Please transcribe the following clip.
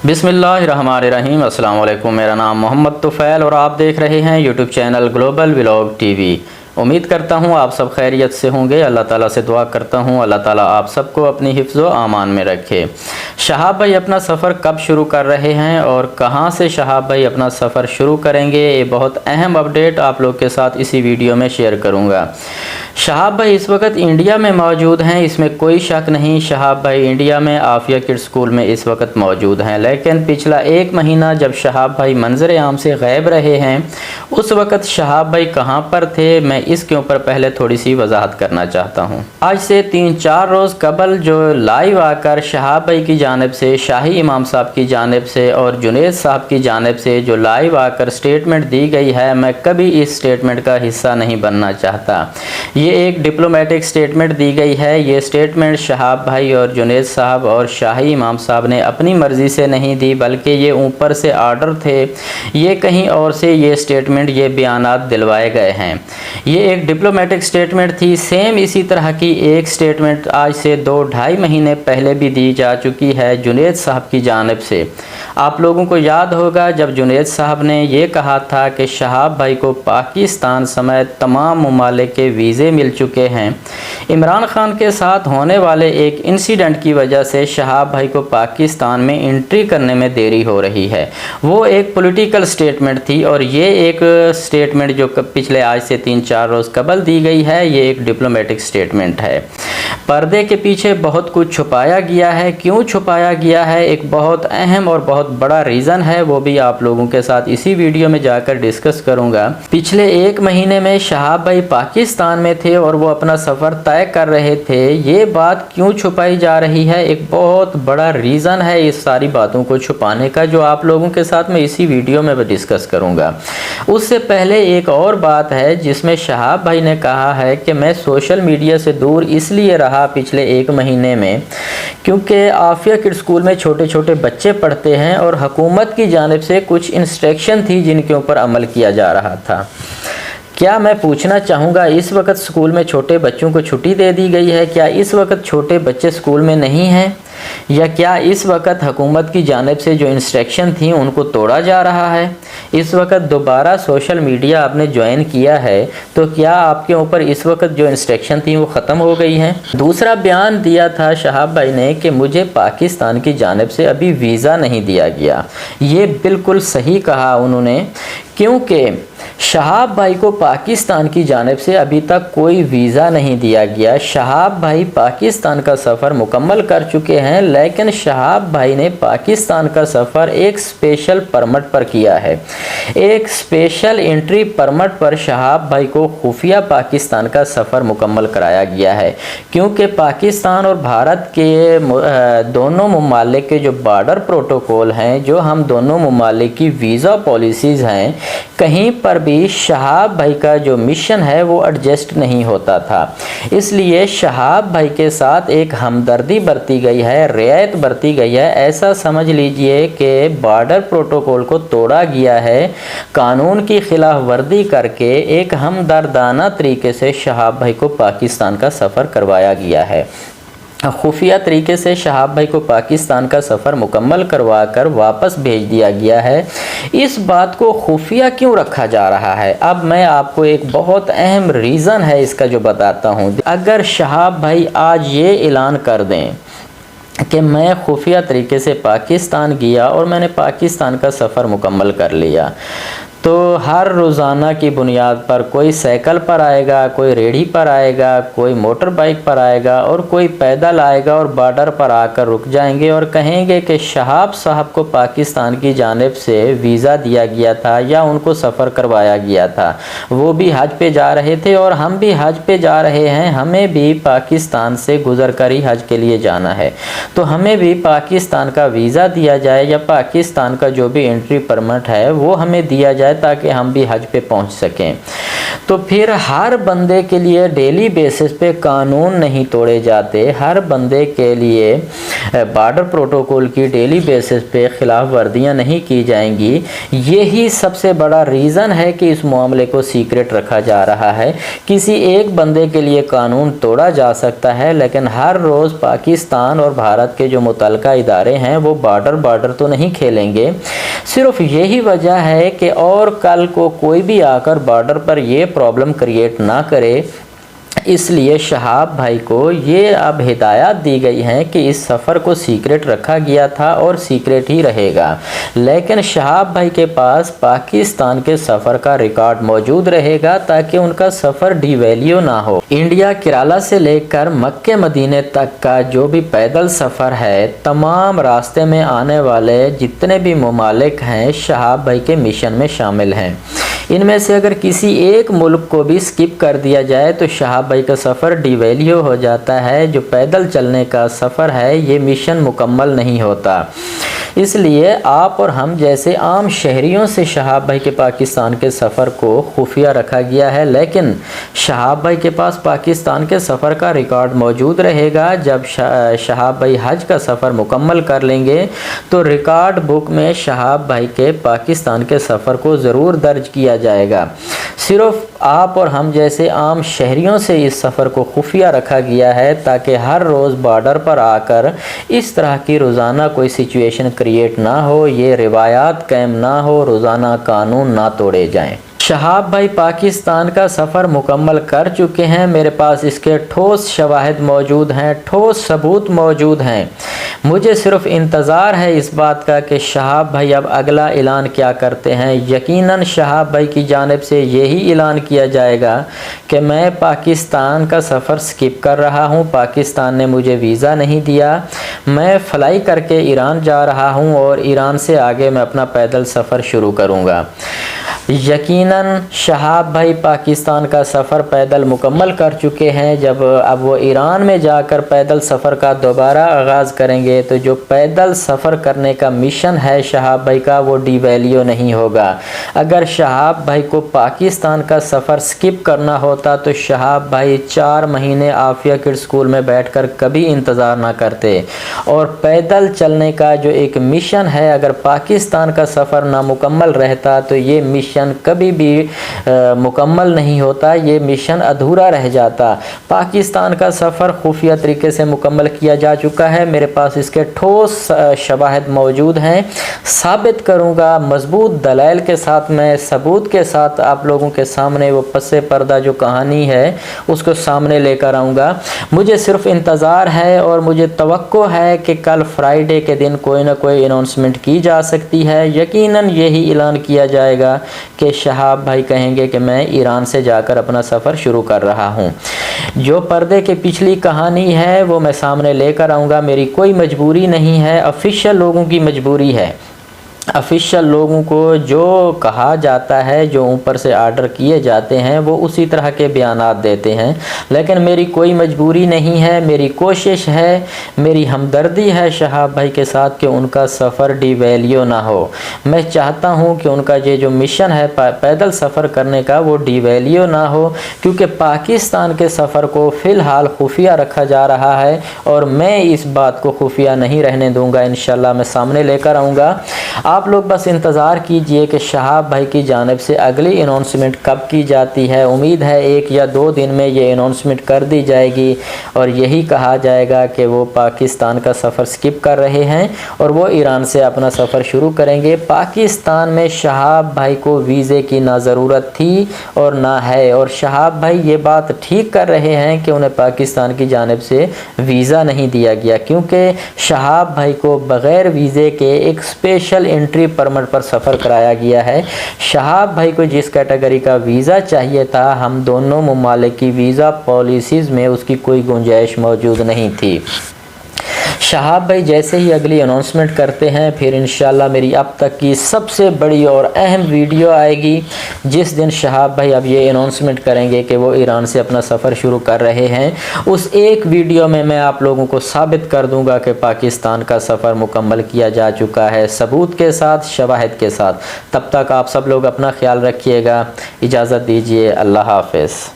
बिस्मिल्लाहिर्रहमानिर्रहीम। अस्सलाम वालेकुम। मेरा नाम मोहम्मद तुफ़ैल और आप देख रहे हैं YouTube channel global vlog TV. उम्मीद करता हूँ आप सब खैरियत से होंगे। अल्लाह ताला से दुआ करता हूँ अल्लाह ताला आप सबको अपनी हिफ्ज़ व आमान में रखे। शहाब भाई अपना सफ़र कब शुरू कर रहे हैं और कहाँ से शहाब भाई अपना सफ़र शुरू करेंगे, ये बहुत अहम अपडेट आप लोग के साथ इसी वीडियो में शेयर करूँगा। शहाब भाई इस वक्त इंडिया में मौजूद हैं, इसमें कोई शक नहीं। शहाब भाई इंडिया में आफिया किड्स स्कूल में इस वक्त मौजूद हैं, लेकिन पिछला एक महीना जब शहाब भाई मंजर आम से गायब रहे हैं, उस वक्त शहाब भाई कहाँ पर थे, मैं इसके ऊपर पहले थोड़ी सी वजाहत करना चाहता हूँ। आज से 3-4 रोज़ कबल जो लाइव आकर शहाब भाई की जानिब से, शाही इमाम साहब की जानिब से और जुनेद साहब की जानिब से जो लाइव आकर स्टेटमेंट दी गई है, मैं कभी इस स्टेटमेंट का हिस्सा नहीं बनना चाहता। ये एक डिप्लोमेटिक स्टेटमेंट दी गई है। ये स्टेटमेंट शहाब भाई और जुनेद साहब और शाही इमाम साहब ने अपनी मर्ज़ी से नहीं दी, बल्कि ये ऊपर से आर्डर थे। ये कहीं और से ये स्टेटमेंट, ये बयानात दिलवाए गए हैं। ये एक डिप्लोमेटिक स्टेटमेंट थी। सेम इसी तरह की एक स्टेटमेंट आज से 2-2.5 महीने पहले भी दी जा चुकी है जुनेद साहब की जानिब से। आप लोगों को याद होगा जब जुनेद साहब ने ये कहा था कि शहाब भाई को पाकिस्तान समेत तमाम ममालिक के वीज़े मिल चुके हैं। इमरान खान के साथ होने वाले एक इंसिडेंट की वजह से शहाब भाई को पाकिस्तान में एंट्री करने में देरी हो रही है। वो एक पॉलिटिकल स्टेटमेंट थी और ये एक स्टेटमेंट जो पिछले आज से 3-4 रोज़ कबल दी गई है, ये एक डिप्लोमेटिक स्टेटमेंट है। पर्दे के पीछे बहुत कुछ छुपाया गया है। क्यों छुपाया गया है, एक बहुत अहम और बहुत बड़ा रीज़न है, वो भी आप लोगों के साथ इसी वीडियो में जाकर डिस्कस करूंगा। पिछले एक महीने में शहाब भाई पाकिस्तान में थे और वो अपना सफ़र तय कर रहे थे। ये बात क्यों छुपाई जा रही है, एक बहुत बड़ा रीज़न है इस सारी बातों को छुपाने का, जो आप लोगों के साथ मैं इसी वीडियो में डिस्कस करूंगा। उससे पहले एक और बात है जिसमें शहाब भाई ने कहा है कि मैं सोशल मीडिया से दूर इसलिए रहा पिछले एक महीने में क्योंकि आफिया किड्स स्कूल में छोटे छोटे बच्चे पढ़ते हैं और हुकूमत की जानिब से कुछ इंस्ट्रक्शन थी जिनके ऊपर अमल किया जा रहा था। क्या मैं पूछना चाहूँगा, इस वक्त स्कूल में छोटे बच्चों को छुट्टी दे दी गई है? क्या इस वक्त छोटे बच्चे स्कूल में नहीं हैं? या क्या इस वक्त हुकूमत की जानिब से जो इंस्ट्रक्शन थी उनको तोड़ा जा रहा है? इस वक्त दोबारा सोशल मीडिया आपने ज्वाइन किया है, तो क्या आपके ऊपर इस वक्त जो इंस्ट्रक्शन थी वो ख़त्म हो गई हैं? दूसरा बयान दिया था शहाब भाई ने कि मुझे पाकिस्तान की जानिब से अभी वीज़ा नहीं दिया गया। ये बिल्कुल सही कहा उन्होंने, क्योंकि शहाब भाई को पाकिस्तान की जानिब से अभी तक कोई वीज़ा नहीं दिया गया। शहाब भाई पाकिस्तान का सफ़र मुकम्मल कर चुके हैं, लेकिन शहाब भाई ने पाकिस्तान का सफ़र एक स्पेशल परमिट पर किया है। एक स्पेशल एंट्री परमिट पर शहाब भाई को खुफिया पाकिस्तान का सफ़र मुकम्मल कराया गया है, क्योंकि पाकिस्तान और भारत के दोनों ममालिक के जो बॉर्डर प्रोटोकॉल हैं, जो हम दोनों ममालिक की वीज़ा पॉलिसीज़ हैं, कहीं पर भी शहाब भाई का जो मिशन है वो एडजस्ट नहीं होता था। इसलिए शहाब भाई के साथ एक हमदर्दी बरती गई है, रियायत बरती गई है। ऐसा समझ लीजिए कि बॉर्डर प्रोटोकॉल को तोड़ा गया है, कानून की खिलाफ वर्दी करके एक हमदर्दाना तरीके से शहाब भाई को पाकिस्तान का सफ़र करवाया गया है। खुफिया तरीके से शहाब भाई को पाकिस्तान का सफ़र मुकम्मल करवा कर वापस भेज दिया गया है। इस बात को खुफिया क्यों रखा जा रहा है, अब मैं आपको एक बहुत अहम रीज़न है इसका जो बताता हूँ। अगर शहाब भाई आज ये ऐलान कर दें कि मैं खुफिया तरीके से पाकिस्तान गया और मैंने पाकिस्तान का सफ़र मुकम्मल कर लिया, तो हर रोज़ाना की बुनियाद पर कोई साइकिल पर आएगा, कोई रेढ़ी पर आएगा, कोई मोटर बाइक पर आएगा और कोई पैदल आएगा और बॉर्डर पर आकर रुक जाएंगे और कहेंगे कि शहाब साहब को पाकिस्तान की जानिब से वीज़ा दिया गया था या उनको सफ़र करवाया गया था। वो भी हज पे जा रहे थे और हम भी हज पे जा रहे हैं, हमें भी पाकिस्तान से गुज़र कर ही हज के लिए जाना है, तो हमें भी पाकिस्तान का वीज़ा दिया जाए या पाकिस्तान का जो भी एंट्री परमिट है वो हमें दिया जाए, जाए ताकि हम भी हज पे पहुंच सकें। तो फिर हर बंदे के लिए डेली बेसिस पे कानून नहीं तोड़े जाते, हर बंदे के लिए बॉर्डर प्रोटोकॉल की डेली बेसिस पे खिलाफ वर्दियाँ नहीं की जाएंगी। यही सबसे बड़ा रीज़न है कि इस मामले को सीक्रेट रखा जा रहा है। किसी एक बंदे के लिए कानून तोड़ा जा सकता है, लेकिन हर रोज़ पाकिस्तान और भारत के जो मुतल्लिका इदारे हैं वो बॉर्डर तो नहीं खेलेंगे। सिर्फ यही वजह है कि और कल को कोई भी आकर बॉर्डर पर ये प्रॉब्लम क्रिएट ना करे, इसलिए शहाब भाई को ये अब हिदायत दी गई है कि इस सफ़र को सीक्रेट रखा गया था और सीक्रेट ही रहेगा। लेकिन शहाब भाई के पास पाकिस्तान के सफ़र का रिकॉर्ड मौजूद रहेगा ताकि उनका सफ़र डिवैल्यू ना हो। इंडिया केरला से लेकर मक्के मदीने तक का जो भी पैदल सफ़र है, तमाम रास्ते में आने वाले जितने भी ममालिक हैं शहाब भाई के मिशन में शामिल हैं। इनमें से अगर किसी एक मुल्क को भी स्किप कर दिया जाए तो शहाब भाई का सफ़र डिवैल्यू हो जाता है। जो पैदल चलने का सफ़र है ये मिशन मुकम्मल नहीं होता। इसलिए आप और हम जैसे आम शहरियों से शहाब भाई के पाकिस्तान के सफ़र को खुफिया रखा गया है, लेकिन शहाब भाई के पास पाकिस्तान के सफ़र का रिकॉर्ड मौजूद रहेगा। जब शहाब भाई हज का सफ़र मुकम्मल कर लेंगे तो रिकॉर्ड बुक में शहाब भाई के पाकिस्तान के सफ़र को ज़रूर दर्ज किया जाएगा। सिर्फ आप और हम जैसे आम शहरियों से इस सफ़र को खुफिया रखा गया है ताकि हर रोज़ बॉर्डर पर आकर इस तरह की रोज़ाना कोई सिचुएशन क्रिएट ना हो, ये रिवायात कायम ना हो, रोज़ाना कानून ना तोड़े जाएं। शहाब भाई पाकिस्तान का सफ़र मुकम्मल कर चुके हैं। मेरे पास इसके ठोस शवाहिद मौजूद हैं, ठोस सबूत मौजूद हैं। मुझे सिर्फ इंतज़ार है इस बात का कि शहाब भाई अब अगला ऐलान क्या करते हैं। यकीनन शहाब भाई की जानिब से यही ऐलान किया जाएगा कि मैं पाकिस्तान का सफ़र स्किप कर रहा हूँ, पाकिस्तान ने मुझे वीज़ा नहीं दिया, मैं फ़्लाई करके ईरान जा रहा हूँ और ईरान से आगे मैं अपना पैदल सफ़र शुरू करूँगा। यकीनन शहाब भाई पाकिस्तान का सफ़र पैदल मुकम्मल कर चुके हैं। जब अब वो ईरान में जाकर पैदल सफ़र का दोबारा आगाज़ करेंगे तो जो पैदल सफ़र करने का मिशन है शहाब भाई का वो डिवैल्यू नहीं होगा। अगर शहाब भाई को पाकिस्तान का सफ़र स्किप करना होता तो शहाब भाई 4 महीने आफिया किड स्कूल में बैठकर कभी इंतज़ार ना करते। और पैदल चलने का जो एक मिशन है, अगर पाकिस्तान का सफ़र नामुकम्मल रहता तो ये मिशन कभी भी मुकम्मल नहीं होता, ये मिशन अधूरा रह जाता। पाकिस्तान का सफ़र खुफिया तरीके से मुकम्मल किया जा चुका है। मेरे पास इसके ठोस शवाहिद मौजूद हैं, साबित करूँगा मजबूत दलाइल के साथ, मैं सबूत के साथ आप लोगों के सामने वो पस्से पर्दा जो कहानी है उसको सामने लेकर आऊँगा। मुझे सिर्फ इंतज़ार है और मुझे तवक्को है कि कल फ्राइडे के दिन कोई ना कोई अनाउंसमेंट की जा सकती है। यकीनन यही ऐलान किया जाएगा कि शहाब भाई कहेंगे कि मैं ईरान से जाकर अपना सफ़र शुरू कर रहा हूँ। जो पर्दे के पिछली कहानी है वो मैं सामने लेकर आऊँगा। मेरी कोई मजबूरी नहीं है, ऑफिशियल लोगों की मजबूरी है। ऑफिशियल लोगों को जो कहा जाता है, जो ऊपर से आर्डर किए जाते हैं वो उसी तरह के बयानात देते हैं, लेकिन मेरी कोई मजबूरी नहीं है। मेरी कोशिश है, मेरी हमदर्दी है शहाब भाई के साथ कि उनका सफ़र डिवैल्यू ना हो। मैं चाहता हूं कि उनका ये जो मिशन है पैदल सफ़र करने का वो डिवैल्यू ना हो, क्योंकि पाकिस्तान के सफ़र को फ़िलहाल खुफिया रखा जा रहा है और मैं इस बात को खुफिया नहीं रहने दूँगा। इंशाल्लाह मैं सामने लेकर आऊँगा। आप लोग बस इंतज़ार कीजिए कि शहाब भाई की जानिब से अगली अनाउंसमेंट कब की जाती है। उम्मीद है 1 या 2 दिन में ये अनाउंसमेंट कर दी जाएगी और यही कहा जाएगा कि वो पाकिस्तान का सफ़र स्किप कर रहे हैं और वो ईरान से अपना सफ़र शुरू करेंगे। पाकिस्तान में शहाब भाई को वीज़े की ना ज़रूरत थी और ना है, और शहाब भाई ये बात ठीक कर रहे हैं कि उन्हें पाकिस्तान की जानिब से वीज़ा नहीं दिया गया, क्योंकि शहाब भाई को बग़ैर वीज़े के एक स्पेशल एंट्री परमिट पर सफ़र कराया गया है। शहाब भाई को जिस कैटेगरी का वीज़ा चाहिए था, हम दोनों ममालिक की वीज़ा पॉलिसीज़ में उसकी कोई गुंजाइश मौजूद नहीं थी। شہاب بھائی جیسے ہی اگلی اناؤنسمنٹ کرتے ہیں پھر انشاءاللہ میری اب تک کی سب سے بڑی اور اہم ویڈیو آئے گی، جس دن شہاب بھائی اب یہ اناؤنسمنٹ کریں گے کہ وہ ایران سے اپنا سفر شروع کر رہے ہیں۔ اس ایک ویڈیو میں آپ لوگوں کو ثابت کر دوں گا کہ پاکستان کا سفر مکمل کیا جا چکا ہے، ثبوت کے ساتھ، شواہد کے ساتھ۔ تب تک آپ سب لوگ اپنا خیال رکھیے گا، اجازت دیجیے، اللہ حافظ۔